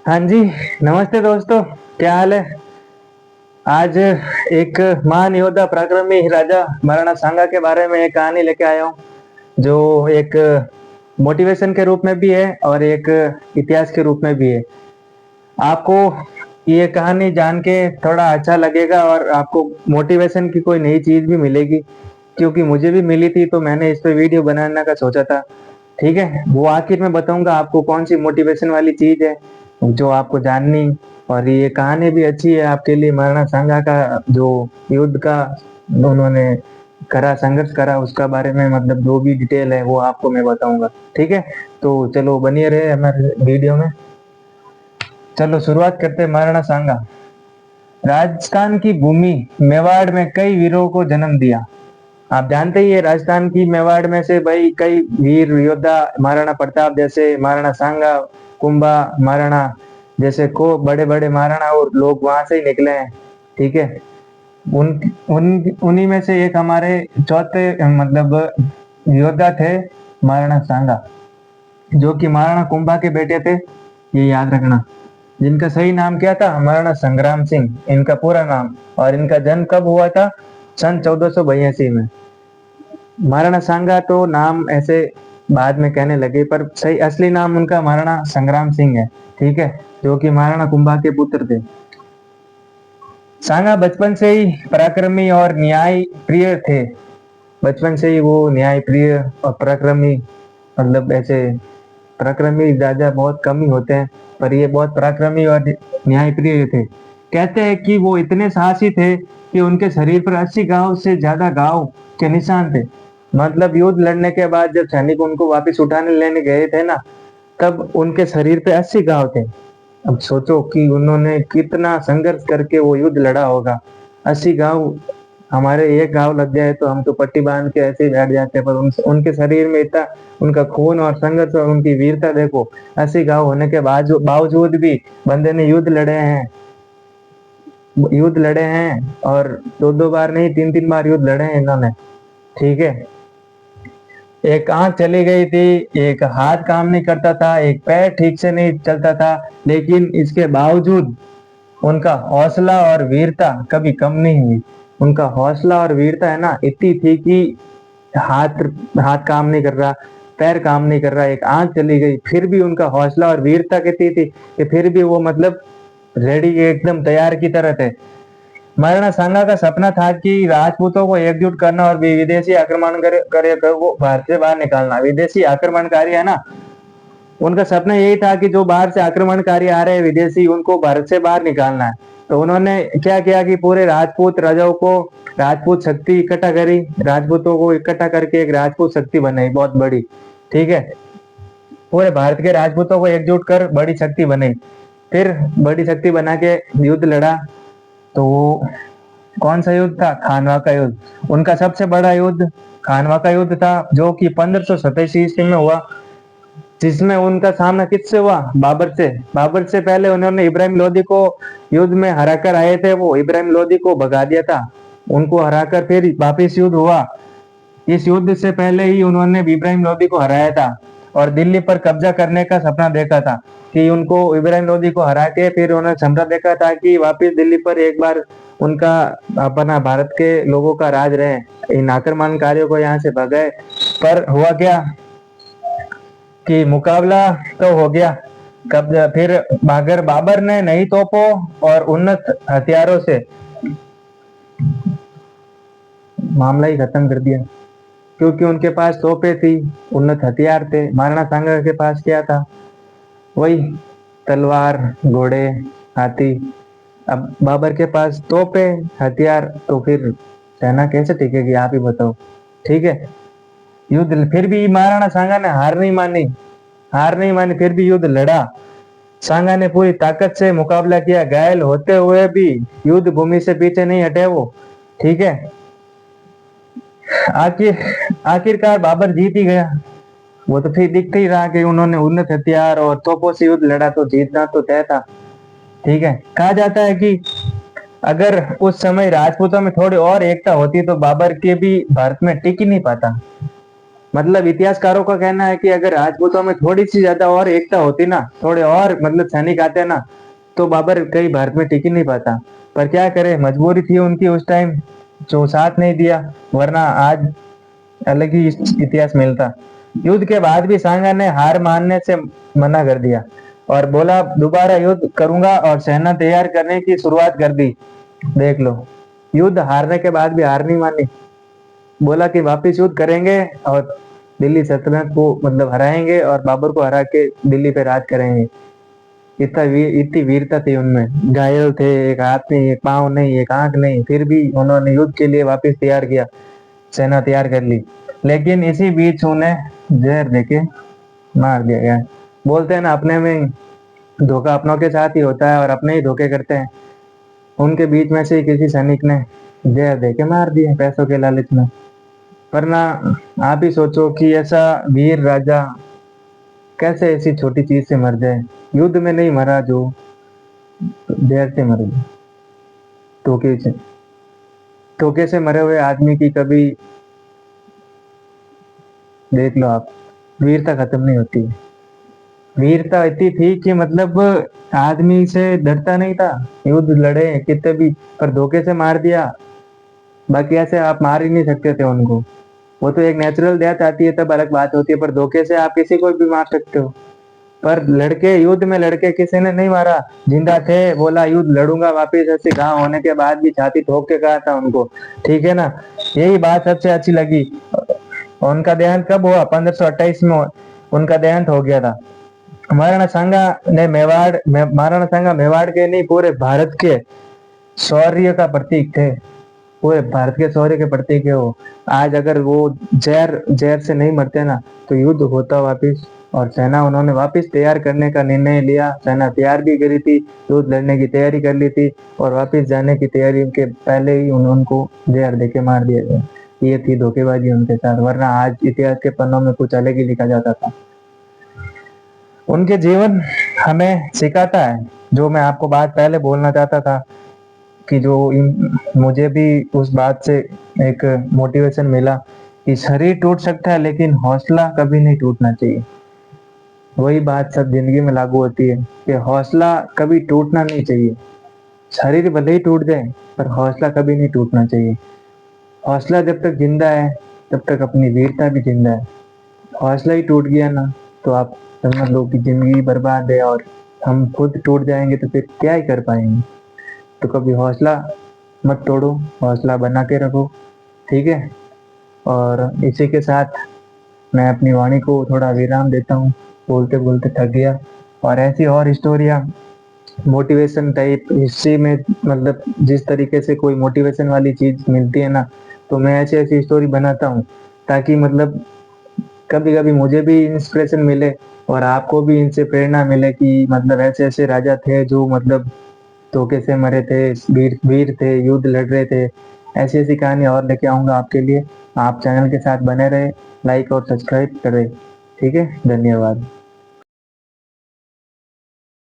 हाँ जी। नमस्ते दोस्तों। क्या हाल है? आज एक महान योद्धा पराक्रमी राजा महाराणा सांगा के बारे में एक कहानी लेके आया हूँ, जो एक मोटिवेशन के रूप में भी है और एक इतिहास के रूप में भी है। आपको ये कहानी जान के थोड़ा अच्छा लगेगा और आपको मोटिवेशन की कोई नई चीज भी मिलेगी, क्योंकि मुझे भी मिली थी तो मैंने इस पे वीडियो बनाने का सोचा था। ठीक है, वो आखिर में बताऊंगा आपको कौन सी मोटिवेशन वाली चीज है जो आपको जाननी। और ये कहानी भी अच्छी है आपके लिए, महाराणा सांगा का जो युद्ध का उन्होंने करा, संघर्ष करा, उसका बारे में मतलब जो भी डिटेल है वो आपको मैं बताऊंगा। ठीक है, तो चलो बनिए रहे हमारे वीडियो में। चलो शुरुआत करते हैं। महाराणा सांगा राजस्थान की भूमि मेवाड़ में कई वीरों को जन्म दिया। आप जानते ही है, राजस्थान की मेवाड़ में से भाई कई वीर योद्धा, महाराणा प्रताप जैसे, महाराणा सांगा, कुंभा महाराणा जैसे को बड़े बड़े महाराणा और लोग वहां से ही निकले हैं। ठीक है, उन उन उन्हीं में से एक हमारे चौथे मतलब योद्धा थे महाराणा सांगा, जो कि महाराणा कुंभा के बेटे थे। ये याद रखना। जिनका सही नाम क्या था? महाराणा संग्राम सिंह, इनका पूरा नाम। और इनका जन्म कब हुआ था? सन 1482 में। महाराणा सांगा तो नाम ऐसे बाद में कहने लगे, पर सही असली नाम उनका महाराणा संग्राम सिंह है। ठीक है, जो कि महाराणा कुंभा के पुत्र थे। सांगा बचपन से ही पराक्रमी और न्याय प्रिय थे। बचपन से ही वो न्याय प्रिय और पराक्रमी, मतलब ऐसे पराक्रमी राजा बहुत कम ही होते हैं, पर ये बहुत पराक्रमी और न्याय प्रिय थे। कहते हैं कि वो इतने साहसी थे कि उनके शरीर पर 80 घाव से ज्यादा घाव के निशान थे। मतलब युद्ध लड़ने के बाद जब सैनिक उनको वापस उठाने लेने गए थे ना, तब उनके शरीर पे 80 घाव थे। अब सोचो कि उन्होंने कितना संघर्ष करके वो युद्ध लड़ा होगा। 80 घाव, हमारे एक घाव लग जाए तो हम तो पट्टी बांध के ऐसे ही बैठ जाते हैं, पर उनके शरीर में इतना उनका खून और संघर्ष और उनकी वीरता देखो। 80 घाव होने के बावजूद भी बंदे ने युद्ध लड़े हैं और दो दो बार नहीं, तीन तीन बार युद्ध लड़े हैं इन्होंने। ठीक है, एक आंख चली गई थी, एक हाथ काम नहीं करता था, एक पैर ठीक से नहीं चलता था, लेकिन इसके बावजूद उनका हौसला और वीरता कभी कम नहीं हुई। उनका हौसला और वीरता है ना, इतनी थी कि हाथ हाथ काम नहीं कर रहा, पैर काम नहीं कर रहा, एक आंख चली गई, फिर भी उनका हौसला और वीरता कितनी थी कि फिर भी वो मतलब रेडी, एकदम तैयार की तरह थे। महाराणा सांगा का सपना था कि राजपूतों को एकजुट करना और विदेशी आक्रमण कर वो भारत से बाहर निकालना। विदेशी आक्रमणकारी है ना, उनका सपना यही था कि जो बाहर से आक्रमणकारी आ रहे हैं विदेशी, उनको भारत से बाहर निकालना है। तो उन्होंने क्या किया कि पूरे राजपूत राजाओं को राजपूत शक्ति इकट्ठा करी, राजपूतों को इकट्ठा करके एक राजपूत शक्ति बनाई बहुत बड़ी। ठीक है, पूरे भारत के राजपूतों को एकजुट कर बड़ी शक्ति बनाई। फिर बड़ी शक्ति बना के युद्ध लड़ा। तो वो कौन सा युद्ध था? खानवा का युद्ध। उनका सबसे बड़ा युद्ध खानवा का युद्ध था, जो कि 1587 ईस्वी में हुआ, जिसमें उनका सामना किससे हुआ? बाबर से। बाबर से पहले उन्होंने इब्राहिम लोदी को युद्ध में हराकर आए थे, वो इब्राहिम लोदी को भगा दिया था। उनको हराकर फिर वापिस युद्ध हुआ। इस युद्ध से पहले ही उन्होंने इब्राहिम लोदी को हराया था और दिल्ली पर कब्जा करने का सपना देखा था कि उनको इब्राहिम लोदी को हरा के फिर उन्होंने सपना देखा था कि वापिस दिल्ली पर एक बार उनका अपना भारत के लोगों का राज रहे, इन आक्रमणकारियों को यहाँ से भगाए। पर हुआ क्या कि मुकाबला तो हो गया कब्जा, फिर अगर बाबर ने नई तोपों और उन्नत हथियारों से मामला ही खत्म कर दिया, क्योंकि उनके पास तोपें थी, उन्नत हथियार थे। महाराणा सांगा के पास क्या था? वही तलवार, घोड़े, हाथी। अब बाबर के पास तोपें, हथियार, तो फिर सेना कैसे टिकेगी? आप ही बताओ। ठीक है, युद्ध फिर भी महाराणा सांगा ने हार नहीं मानी, फिर भी युद्ध लड़ा। सांगा ने पूरी ताकत से मुकाबला किया, घायल होते हुए भी युद्ध भूमि से पीछे नहीं हटे वो। ठीक है, आखिरकार बाबर जीत ही गया। वो तो फिर दिख ही रहा कि उन्होंने उन्नत हथियार और तोपों से युद्ध लड़ा, तो जीतना तो तय था। ठीक है, कहा जाता है कि अगर उस समय राजपूतों में थोड़ी और एकता होती तो बाबर के भी भारत में टिक ही नहीं पाता। मतलब इतिहासकारों का कहना है कि अगर राजपूतों में थोड़ी सी ज्यादा और एकता होती ना, थोड़े और मतलब सैनिक आते ना, तो बाबर कई भारत में टिक ही नहीं पाता। पर क्या करे, मजबूरी थी उनकी उस टाइम, जो साथ नहीं दिया, वरना आज अलग ही इतिहास मिलता। युद्ध के बाद भी सांगा ने हार मानने से मना कर दिया और बोला दोबारा युद्ध करूंगा, और सेना तैयार करने की शुरुआत कर दी। देख लो, युद्ध हारने के बाद भी हार नहीं मानी, बोला कि वापिस युद्ध करेंगे और दिल्ली सल्तनत को मतलब हराएंगे और बाबर को हरा के दिल्ली पे राज करेंगे। इतनी वीरता थी उनमें। घायल थे, एक हाथ नहीं, एक पाँव नहीं, एक आंख नहीं, फिर भी उन्होंने युद्ध के लिए वापस तैयार किया, सेना तैयार कर ली। लेकिन इसी बीच उन्हें जहर देके मार दिया गया। बोलते हैं ना, अपने में धोखा अपनों के साथ ही होता है और अपने ही धोखे करते हैं। उनके बीच में से ही किसी सैनिक ने जहर देके मार दिए पैसों के लालच में। वरना आप ही सोचो कि ऐसा वीर राजा कैसे ऐसी छोटी चीज से मर जाए। युद्ध में नहीं मरा, जो जहर से मर गया। धोखे से धोखे से मरे हुए आदमी की कभी, देख लो आप, वीरता खत्म नहीं होती है। वीरता इतनी थी कि मतलब आदमी से डरता नहीं था, युद्ध लड़े कितने भी, पर धोखे से मार दिया। बाकी ऐसे आप मार ही नहीं सकते थे उनको। वो तो एक नेचुरल डेथ आती है तब अलग बात होती है, पर धोखे से आप किसी को भी मार सकते हो। पर लड़के, युद्ध में लड़के किसी ने नहीं मारा, जिंदा थे, बोला युद्ध लड़ूंगा वापिस, ऐसे घाव होने के बाद भी छाती ठोक के कहा था उनको। ठीक है ना, यही बात सबसे अच्छी लगी। उनका देहांत कब हुआ? 1528 में उनका देहांत हो गया था। महाराणा सांगा ने महाराणा सांगा मेवाड़ के नहीं, पूरे भारत के शौर्य का प्रतीक थे। पूरे भारत के शौर्य के प्रतीक है वो। आज अगर वो जहर जहर से नहीं मरते ना, तो युद्ध होता वापिस, और सेना उन्होंने वापिस तैयार करने का निर्णय लिया। सेना तैयार भी करी थी, युद्ध लड़ने की तैयारी कर ली थी, और वापिस जाने की तैयारी के पहले ही उनको जहर देके मार दिया गया। ये थी धोखेबाजी उनके साथ, वरना आज इतिहास के पन्नों में कुछ अलग ही लिखा जाता था। उनके जीवन हमें सिखाता है, जो मैं आपको बात पहले बोलना चाहता था, कि मुझे भी उस बात से एक मोटिवेशन मिला कि शरीर टूट सकता है लेकिन हौसला कभी नहीं टूटना चाहिए। वही बात सब जिंदगी में लागू होती है कि हौसला कभी टूटना नहीं चाहिए। शरीर भले ही टूट जाए, पर हौसला कभी नहीं टूटना चाहिए। हौसला जब तक जिंदा है, तब तक अपनी वीरता भी जिंदा है। हौसला ही टूट गया ना, तो आप समझ लो कि जिंदगी बर्बाद है, और हम खुद टूट जाएंगे तो फिर क्या ही कर पाएंगे। तो कभी हौसला मत तोड़ो, हौसला बना के रखो। ठीक है, और इसी के साथ मैं अपनी वाणी को थोड़ा विराम देता हूँ। बोलते बोलते थक गया। और ऐसी और स्टोरियाँ मोटिवेशन टाइप हिस्ट्री में, मतलब जिस तरीके से कोई मोटिवेशन वाली चीज मिलती है ना, तो मैं ऐसी ऐसी स्टोरी बनाता हूँ, ताकि मतलब कभी कभी मुझे भी इंस्पिरेशन मिले और आपको भी इनसे प्रेरणा मिले कि मतलब ऐसे ऐसे राजा थे जो मतलब धोखे से मरे थे, वीर वीर थे, युद्ध लड़ रहे थे। ऐसी ऐसी कहानी और लेके आऊंगा आपके लिए। आप चैनल के साथ बने रहे, लाइक और सब्सक्राइब करें। ठीक है, धन्यवाद।